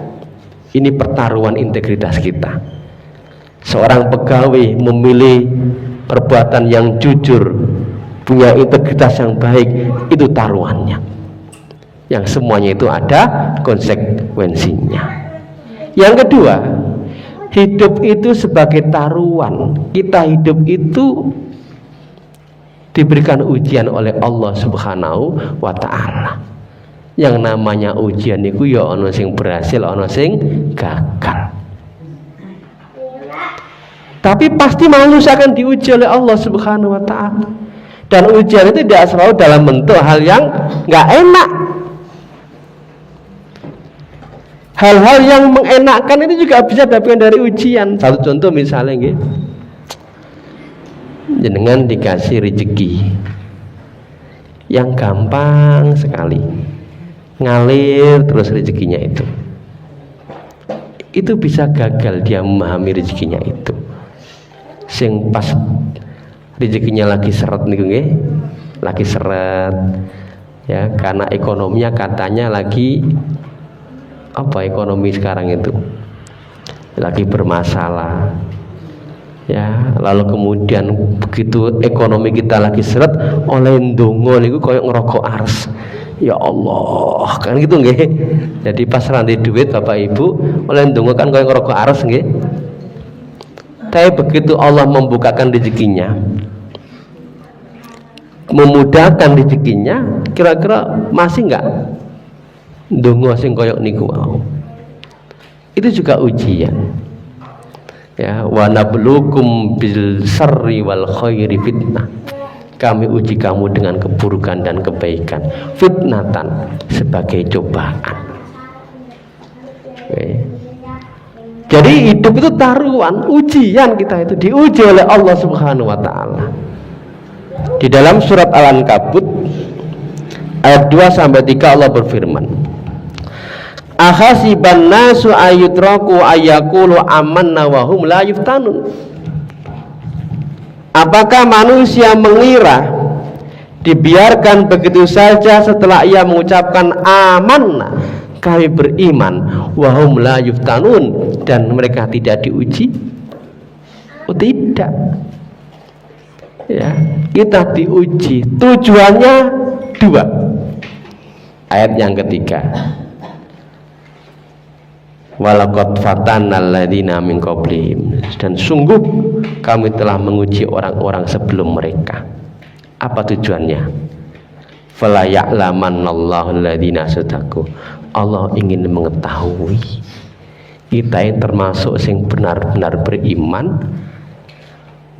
Ini pertaruhan integritas kita. Seorang pegawai memilih perbuatan yang jujur, punya integritas yang baik, itu taruhannya. Yang semuanya itu ada konsekuensinya. Yang kedua, hidup itu sebagai taruhan. Kita hidup itu diberikan ujian oleh Allah Subhanahu wa ta'ala. Yang namanya ujian itu ya ono sing berhasil, ono sing gagal. Tapi pasti manusia akan diuji oleh Allah Subhanahu wa ta'ala. Dan ujian itu tidak selalu dalam bentuk hal yang nggak enak. Hal-hal yang mengenakkan itu juga bisa dapatkan dari ujian. Satu contoh misalnya, jenengan dikasih rezeki yang gampang sekali, ngalir terus rezekinya itu. itu bisa gagal dia memahami rezekinya itu. Sing pas rezekinya lagi seret nih nggih, lagi seret ya, karena ekonominya katanya lagi apa, ekonomi sekarang itu lagi bermasalah ya, lalu kemudian begitu ekonomi kita lagi seret oleh ndonga niku koyo ngerokok ars. Ya Allah, kan gitu nggih. Jadi pas ranti duit Bapak Ibu oleh ndonga kan koyo ngerokok ars nggih. Tapi begitu Allah membukakan rezekinya, memudahkan rezekinya, kira-kira masih enggak ndonga sing koyo niku mau? Itu juga ujian. Ya, wa nabluukum bil syarri wal khairi fitnah. Kami uji kamu dengan keburukan dan kebaikan, fitnatan, sebagai cobaan. Okay. Jadi hidup itu taruhan, ujian, kita itu diuji oleh Allah Subhanahu wa taala. Di dalam surat Al-Ankabut ayat 2 sampai 3 Allah berfirman, "Ahasiban nasu ayyutraku ayyaqulu amanna wa hum la yuftanun." Apakah manusia mengira dibiarkan begitu saja setelah ia mengucapkan amanna, kami beriman, wa hum la yuftanun, dan mereka tidak diuji? Oh, tidak. Ya, kita diuji. Tujuannya dua. Ayat yang ketiga, walaqad fatannal ladzina min qablihim, dan sungguh kami telah menguji orang-orang sebelum mereka. Apa tujuannya? Fala ya'lamannallahu alladzina sadaqu. Allah ingin mengetahui kita yang termasuk sing benar-benar beriman,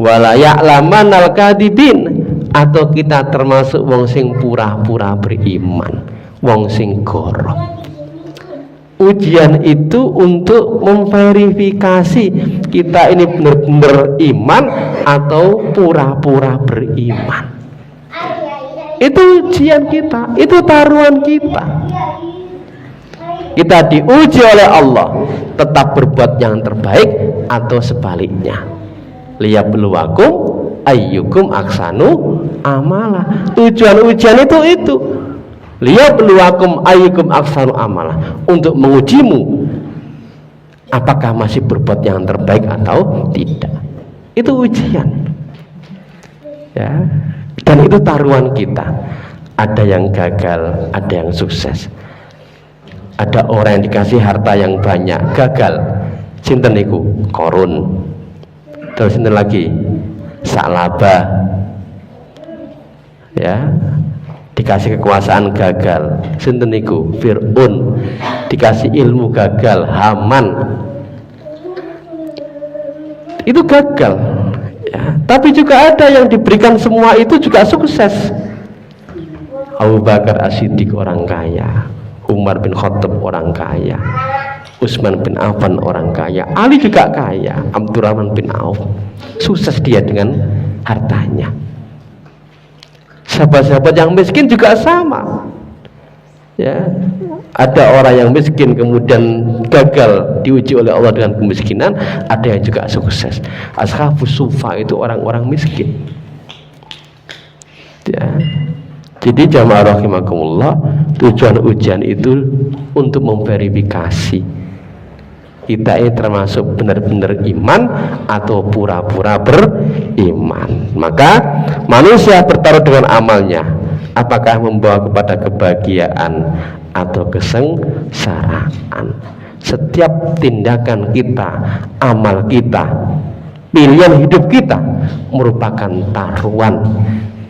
wala ya'lamannal kadibin, atau kita termasuk wong sing pura-pura beriman, wong sing goroh. Ujian itu untuk memverifikasi kita ini benar-benar iman atau pura-pura beriman. Itu ujian kita, itu taruhan kita. Kita diuji oleh Allah, tetap berbuat yang terbaik atau sebaliknya. Liyabluwakum ayyukum ahsanu amala. Tujuan ujian itu. Liyabluwakum ayyukum ahsanu amala, untuk mengujimu apakah masih berbuat yang terbaik atau tidak. Itu ujian. Ya. Dan itu taruhan kita. Ada yang gagal, ada yang sukses. Ada orang yang dikasih harta yang banyak, gagal. Sinten niku? Korun. Terus sinten lagi? Sa'labah. Ya. Dikasih kekuasaan, gagal. Sinten niku? Fir'aun. Dikasih ilmu, gagal. Haman. Itu gagal. Ya. Tapi juga ada yang diberikan semua itu juga sukses. Abu Bakar As-Siddiq orang kaya, Umar bin Khattab orang kaya, Utsman bin Affan orang kaya, Ali juga kaya, Abdurrahman bin Auf. Sukses dia dengan hartanya. Sahabat-sahabat yang miskin juga sama. Ya, ada orang yang miskin kemudian gagal, diuji oleh Allah dengan kemiskinan. Ada yang juga sukses. Ashabus Suffa itu orang-orang miskin. Ya. Jadi jamaah rahimakumullah, tujuan ujian itu untuk memverifikasi kita ini termasuk benar-benar iman atau pura-pura beriman. Maka manusia bertaruh dengan amalnya, apakah membawa kepada kebahagiaan atau kesengsaraan. Setiap tindakan kita, amal kita, pilihan hidup kita merupakan taruhan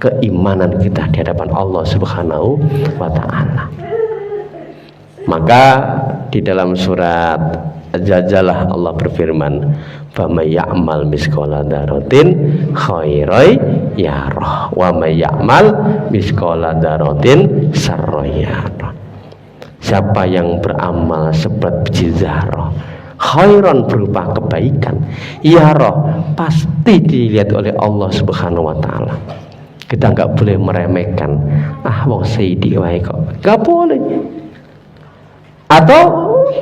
keimanan kita di hadapan Allah Subhanahu wa ta'ala. Maka di dalam surat Al-Jajalah Allah berfirman, "Faman ya'mal misqala dzarratin khairan yarah wa may ya'mal misqala dzarratin syarran yarah." Siapa yang beramal seberat biji zarah, khairan berupa kebaikan, yarah pasti dilihat oleh Allah Subhanahu wa ta'ala. Kita nggak boleh meremehkan, wong sayyidi wae kok, nggak boleh. Atau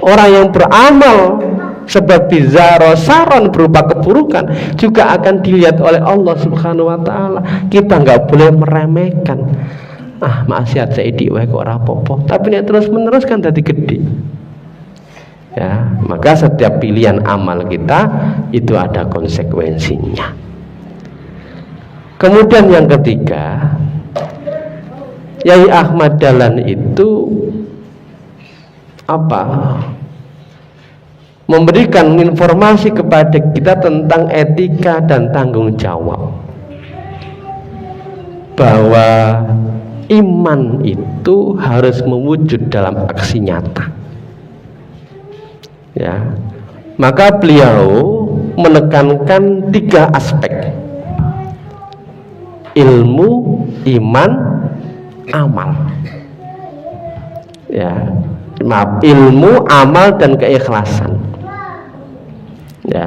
orang yang beramal sebab bizaro saron berupa keburukan juga akan dilihat oleh Allah Subhanahu wa taala. Kita nggak boleh meremehkan. Maksiat saiki wae kok ora apa-apa, tapi nek terus-menerus kan dadi gede. Ya, maka setiap pilihan amal kita itu ada konsekuensinya. Kemudian yang ketiga, Yai Ahmad Dahlan itu memberikan informasi kepada kita tentang etika dan tanggung jawab, bahwa iman itu harus mewujud dalam aksi nyata. Ya, maka beliau menekankan 3 aspek: ilmu, iman, amal. Ya, ilmu, amal, dan keikhlasan. Ya,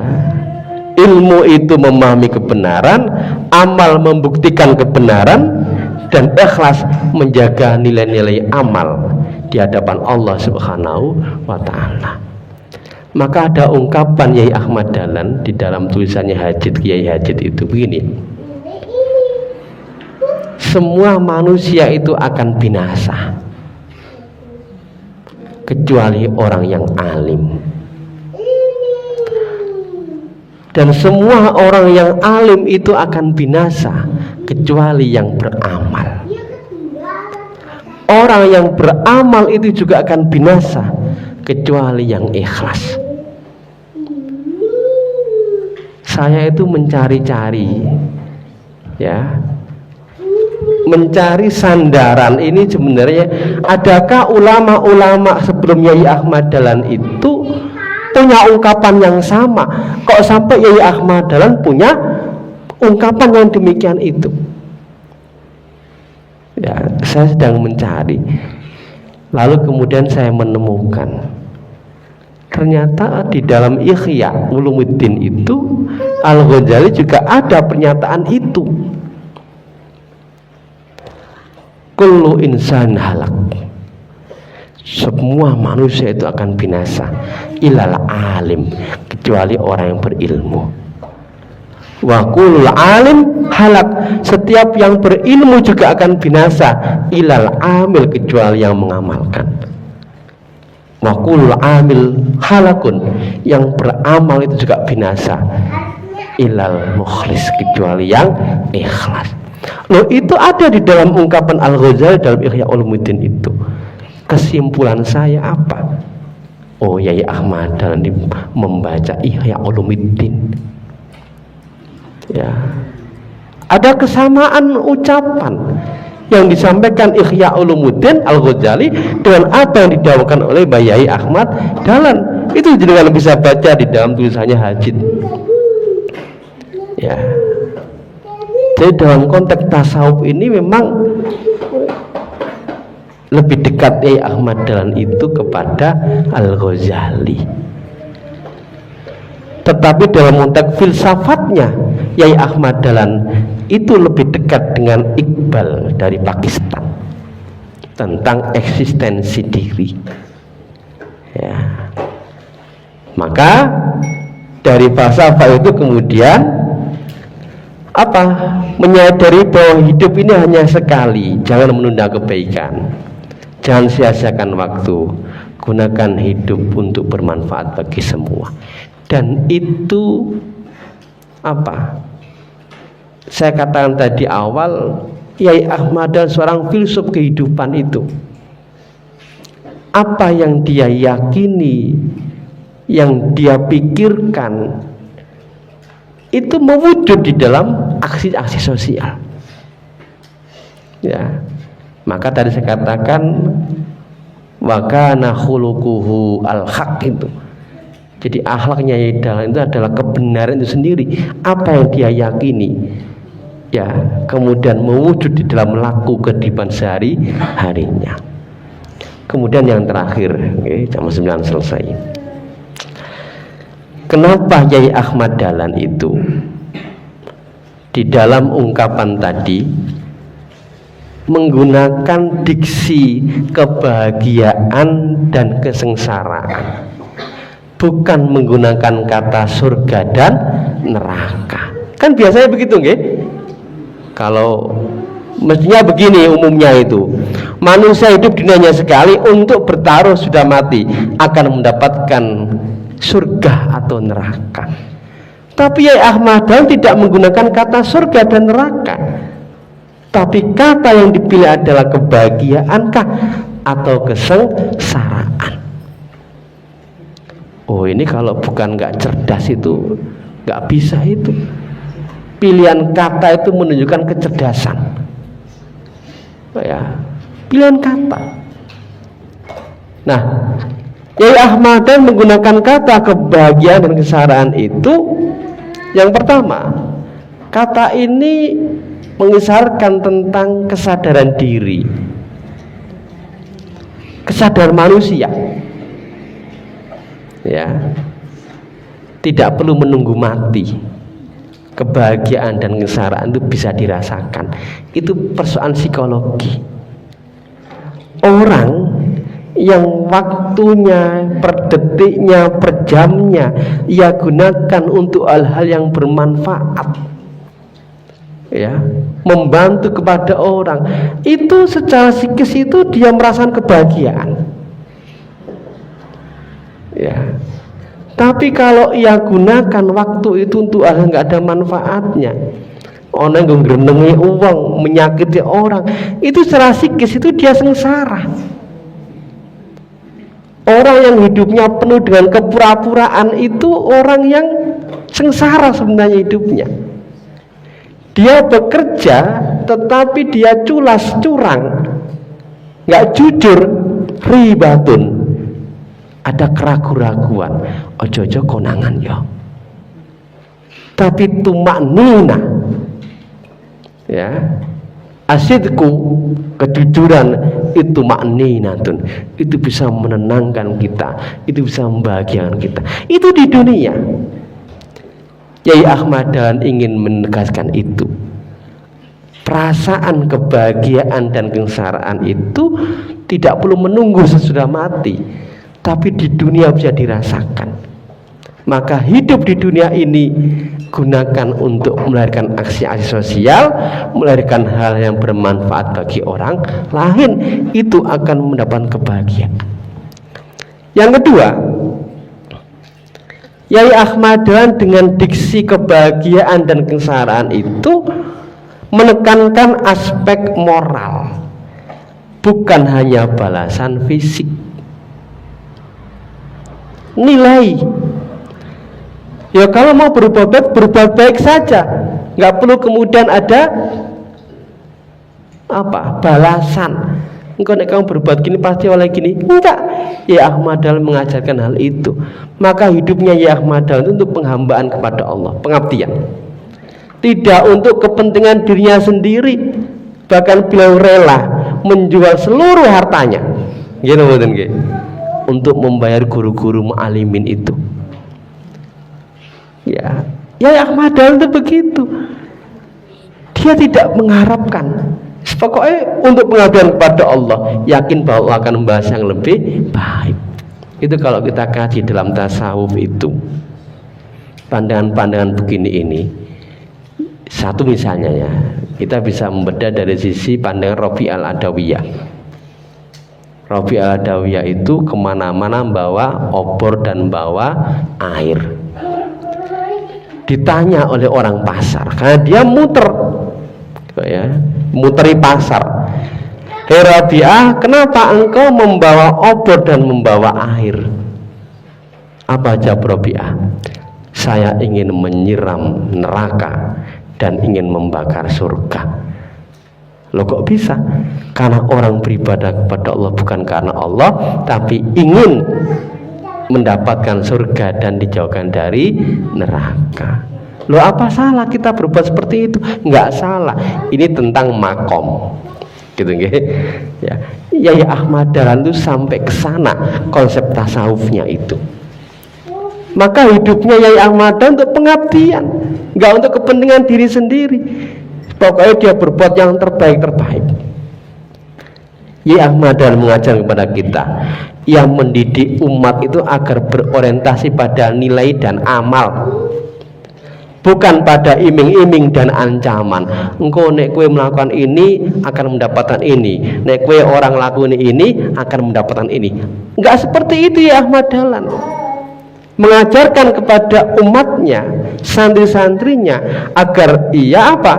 ilmu itu memahami kebenaran, amal membuktikan kebenaran, dan ikhlas menjaga nilai-nilai amal di hadapan Allah Subhanahu wa taala. Maka ada ungkapan Yai Ahmad Dahlan di dalam tulisannya Hajid, Kiai Hajid itu begini: semua manusia itu akan binasa kecuali orang yang alim, dan semua orang yang alim itu akan binasa kecuali yang beramal. Orang yang beramal itu juga akan binasa kecuali yang ikhlas. Saya itu mencari-cari, ya, mencari sandaran ini sebenarnya, adakah ulama-ulama sebelum Yai Ahmad Dahlan itu punya ungkapan yang sama? Kok sampai Yai Ahmad Dahlan punya ungkapan yang demikian itu? Ya, saya sedang mencari. Lalu kemudian saya menemukan, ternyata di dalam Ihya Ulumuddin itu Al-Ghazali juga ada pernyataan itu. Kullu insan halak, semua manusia itu akan binasa, ilal alim, kecuali orang yang berilmu. Wa kullul alim halak, setiap yang berilmu juga akan binasa, ilal amil, kecuali yang mengamalkan. Wa kullul amil halakun, yang beramal itu juga binasa, ilal mukhlis, kecuali yang ikhlas. Loh, itu ada di dalam ungkapan Al-Ghazali dalam Ihya Ulumuddin itu. Kesimpulan saya apa? Oh, Yai Ahmad Dahlan membaca Ihya Ulumuddin. Ya, ada kesamaan ucapan yang disampaikan Ihya Ulumuddin Al-Ghazali dengan apa yang didakwakan oleh Yai Ahmad Dahlan. Itu jenengan bisa baca di dalam tulisannya Hajid. Ya, jadi dalam konteks tasawuf ini memang lebih dekat Yai Ahmad Dahlan itu kepada Al-Ghazali. Tetapi dalam konteks filsafatnya, Yai Ahmad Dahlan itu lebih dekat dengan Iqbal dari Pakistan tentang eksistensi diri. Ya. Maka dari falsafah itu kemudian menyadari bahwa hidup ini hanya sekali, jangan menunda kebaikan, jangan sia-siakan waktu, gunakan hidup untuk bermanfaat bagi semua. Dan itu saya katakan tadi awal, Yai Ahmad Dahlan seorang filsuf kehidupan itu. Apa yang dia yakini, yang dia pikirkan, itu mewujud di dalam aksi-aksi sosial. Ya, maka tadi saya katakan wa kana khuluquhu al-haq itu. Jadi akhlaknya Yai Dahlan itu adalah kebenaran itu sendiri. Apa yang dia yakini, ya, kemudian mewujud di dalam laku kehidupan sehari-harinya. Kemudian yang terakhir, jam 9 selesai. Kenapa Yai Ahmad Dahlan itu di dalam ungkapan tadi menggunakan diksi kebahagiaan dan kesengsaraan? bukan menggunakan kata surga dan neraka. Kan biasanya begitu nggih? Kalau mestinya begini umumnya itu, manusia hidup di dunia sekali untuk bertaruh sudah mati akan mendapatkan surga atau neraka. Tapi Yai Ahmad Dahlan tidak menggunakan kata surga dan neraka, tapi kata yang dipilih adalah kebahagiaankah atau kesengsaraan. Oh, ini kalau bukan nggak cerdas itu nggak bisa itu. Pilihan kata itu menunjukkan kecerdasan. Ya, pilihan kata. Nah, Yai Ahmad Dahlan menggunakan kata kebahagiaan dan kesengsaraan itu, yang pertama, kata ini mengisarkan tentang kesadaran diri, kesadaran manusia. Ya, tidak perlu menunggu mati. Kebahagiaan dan kesengsaraan itu bisa dirasakan. Itu persoalan psikologi. Orang yang waktunya, per detiknya, per jamnya ia gunakan untuk hal-hal yang bermanfaat, ya, membantu kepada orang, itu secara psikis itu dia merasakan kebahagiaan. Ya. Tapi kalau ia gunakan waktu itu untuk hal yang nggak ada manfaatnya, orang yang nggerenengi uang, menyakiti orang, itu secara psikis itu dia sengsara. Orang yang hidupnya penuh dengan kepura-puraan itu orang yang sengsara sebenarnya hidupnya. Dia bekerja tetapi dia culas, curang, nggak jujur, ribatun. Ada keraguan-raguan, ojo-ojo konangan ya. Tapi tumak nina, ya, asidku, kejujuran itu makninatun, itu bisa menenangkan kita, itu bisa membahagiakan kita. Itu di dunia. Yai Ahmad Dahlan ingin menegaskan itu. Perasaan kebahagiaan dan kesengsaraan itu tidak perlu menunggu sesudah mati, tapi di dunia bisa dirasakan. Maka hidup di dunia ini gunakan untuk melahirkan aksi-aksi sosial, melahirkan hal yang bermanfaat bagi orang lain, itu akan mendapatkan kebahagiaan. Yang kedua, Yai Ahmad Dahlan dengan diksi kebahagiaan dan kesengsaraan itu menekankan aspek moral, bukan hanya balasan fisik. Nilai, ya kalau mau berbuat baik saja, nggak perlu kemudian ada apa balasan. Engkau nek kamu berbuat gini pasti oleh gini, enggak. Yai Ahmad Dahlan mengajarkan hal itu. Maka hidupnya Yai Ahmad Dahlan itu untuk penghambaan kepada Allah, pengabdian, tidak untuk kepentingan dirinya sendiri. Bahkan beliau rela menjual seluruh hartanya, gitu betul nggih, untuk membayar guru-guru mu'alimin itu. Ya, Yai Ahmad Dahlan itu begitu. Dia tidak mengharapkan, pokoknya untuk pengabdian kepada Allah, yakin bahwa Allah akan membahas yang lebih baik. Itu kalau kita kaji dalam tasawuf itu, pandangan-pandangan begini ini. Satu misalnya ya, kita bisa membedah dari sisi pandangan Rabi al-Adawiyah. Rabi al-Adawiyah itu kemana-mana bawa obor dan bawa air. Ditanya oleh orang pasar, karena dia muter, ya, muteri pasar. Hei Rabi'ah, kenapa engkau membawa obor dan membawa air? Apa jawab Rabi'ah? Saya ingin menyiram neraka dan ingin membakar surga. Loh kok bisa? Karena orang beribadah kepada Allah bukan karena Allah, tapi ingin mendapatkan surga dan dijauhkan dari neraka. Loh apa salah kita berbuat seperti itu? Enggak salah. Ini tentang makom, gitu nggih. Ya, Yai Ahmad Dahlan itu sampai ke sana konsep tasawufnya itu. Maka hidupnya Yai Ahmad Dahlan untuk pengabdian, enggak untuk kepentingan diri sendiri. Pokoknya dia berbuat yang terbaik. Yai Ahmad Dahlan mengajar kepada kita, yang mendidik umat itu agar berorientasi pada nilai dan amal, bukan pada iming-iming dan ancaman. Engkau nek kue melakukan ini akan mendapatkan ini, nek kue orang lakukan ini akan mendapatkan ini. Enggak seperti itu ya Ahmad Dahlan. Mengajarkan kepada umatnya, santri-santrinya agar ia apa?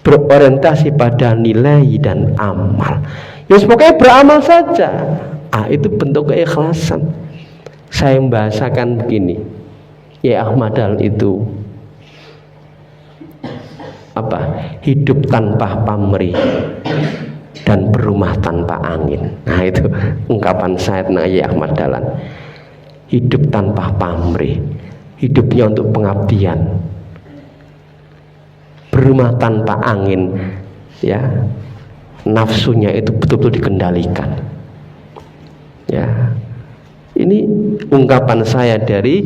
Berorientasi pada nilai dan amal. Ya pokoknya beramal saja. Itu bentuk keikhlasan. Saya membahasakan begini. Ya Ahmad Dahlan itu apa? Hidup tanpa pamrih dan berumah tanpa angin. Nah itu ungkapan saya tentang Ya Ahmad Dahlan. Hidup tanpa pamrih, hidupnya untuk pengabdian, berumah tanpa angin, ya, nafsunya itu betul-betul dikendalikan. Ya, ini ungkapan saya dari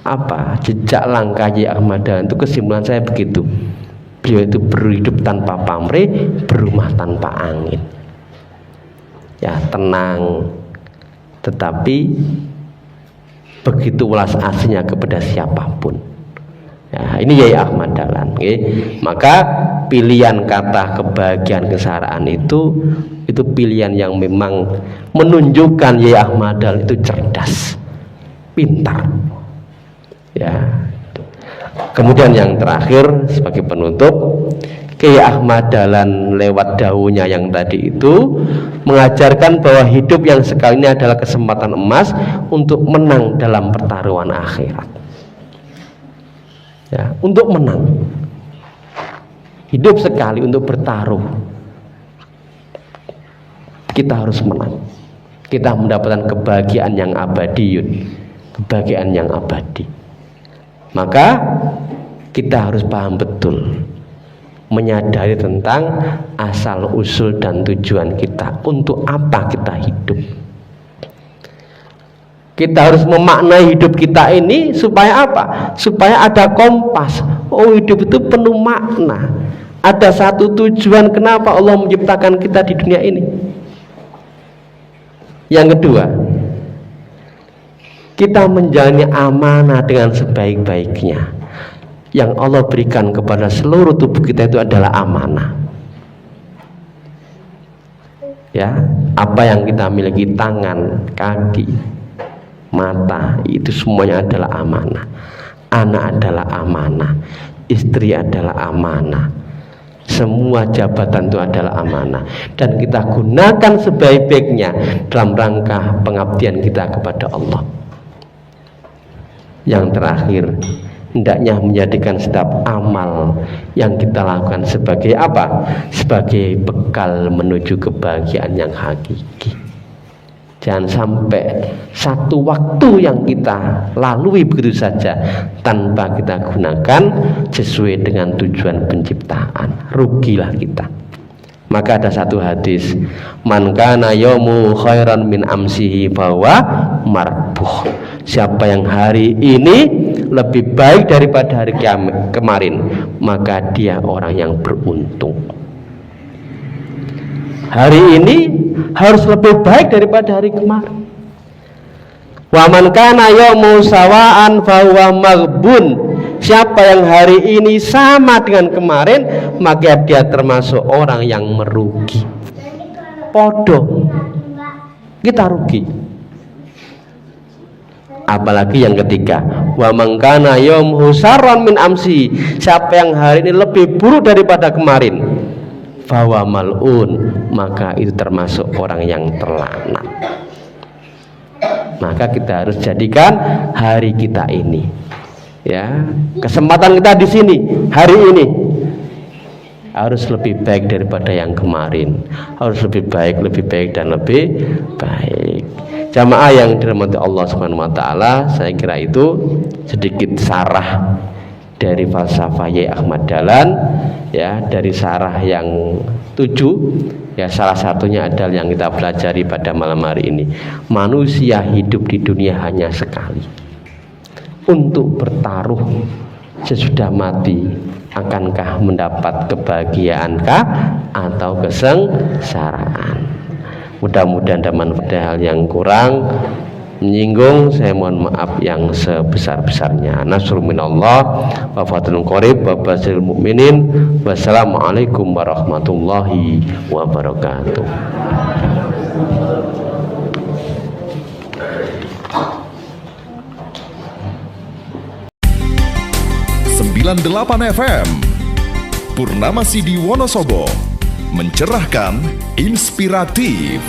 apa jejak langkah Ya Ahmad Dahlan itu, kesimpulan saya begitu. Beliau itu berhidup tanpa pamrih, berumah tanpa angin. Ya, tenang, tetapi begitu welas asihnya kepada siapapun. Ya, ini Yai Ahmad Dahlan. Maka pilihan kata kebahagiaan kesengsaraan itu pilihan yang memang menunjukkan Yai Ahmad Dahlan itu cerdas, pintar. Ya. Kemudian yang terakhir sebagai penutup, Kiai Ahmad Dahlan lewat daunnya yang tadi itu mengajarkan bahwa hidup yang sekali ini adalah kesempatan emas untuk menang dalam pertaruhan akhirat. Ya, untuk menang. Hidup sekali untuk bertaruh. Kita harus menang. Kita mendapatkan kebahagiaan yang abadiyun, kebahagiaan yang abadi. Maka kita harus paham betul, menyadari tentang asal usul dan tujuan kita, untuk apa kita hidup. Kita harus memaknai hidup kita ini supaya apa? Supaya ada kompas. Oh, hidup itu penuh makna. Ada satu tujuan kenapa Allah menciptakan kita di dunia ini. Yang kedua, kita menjalani amanah dengan sebaik-baiknya. Yang Allah berikan kepada seluruh tubuh kita itu adalah amanah. Ya, apa yang kita miliki, tangan, kaki, mata, itu semuanya adalah amanah. Anak adalah amanah, istri adalah amanah, semua jabatan itu adalah amanah, dan kita gunakan sebaik-baiknya dalam rangka pengabdian kita kepada Allah. Yang terakhir, hendaknya menjadikan setiap amal yang kita lakukan sebagai apa? Sebagai bekal menuju kebahagiaan yang hakiki. Jangan sampai satu waktu yang kita lalui begitu saja tanpa kita gunakan sesuai dengan tujuan penciptaan. Rugilah kita. Maka ada satu hadis, man kana yaumu khairan min amsihi bahwa marbuh. Siapa yang hari ini lebih baik daripada hari kemarin, maka dia orang yang beruntung. Hari ini harus lebih baik daripada hari kemarin. Wa man kana yaumu sawaan fahuwa maghbun. Siapa yang hari ini sama dengan kemarin, maka dia termasuk orang yang merugi. Podo, kita rugi. Apalagi yang ketiga, wa man kana yaumuhu sarran min amsi. Siapa yang hari ini lebih buruk daripada kemarin, fahuwa mal'un, maka itu termasuk orang yang terlaknat. Maka kita harus jadikan hari kita ini, ya, kesempatan kita di sini hari ini harus lebih baik daripada yang kemarin, harus lebih baik dan lebih baik. Jamaah yang dirahmati Allah Subhanahu wa taala, saya kira itu sedikit sarah dari falsafah Yai Ahmad Dahlan, ya, dari sarah yang 7. Ya, salah satunya adalah yang kita pelajari pada malam hari ini. Manusia hidup di dunia hanya sekali. Untuk bertaruh sesudah mati, akankah mendapat kebahagiaankah atau kesengsaraan? Mudah-mudahan ada manfaat. Hal yang kurang menyinggung, saya mohon maaf yang sebesar-besarnya. Nasrul minallah wa fathun qarib wa basyiril mukminin. Wassalamualaikum warahmatullahi wabarakatuh. 98 FM Purnama Sidi Wonosobo, mencerahkan, inspiratif.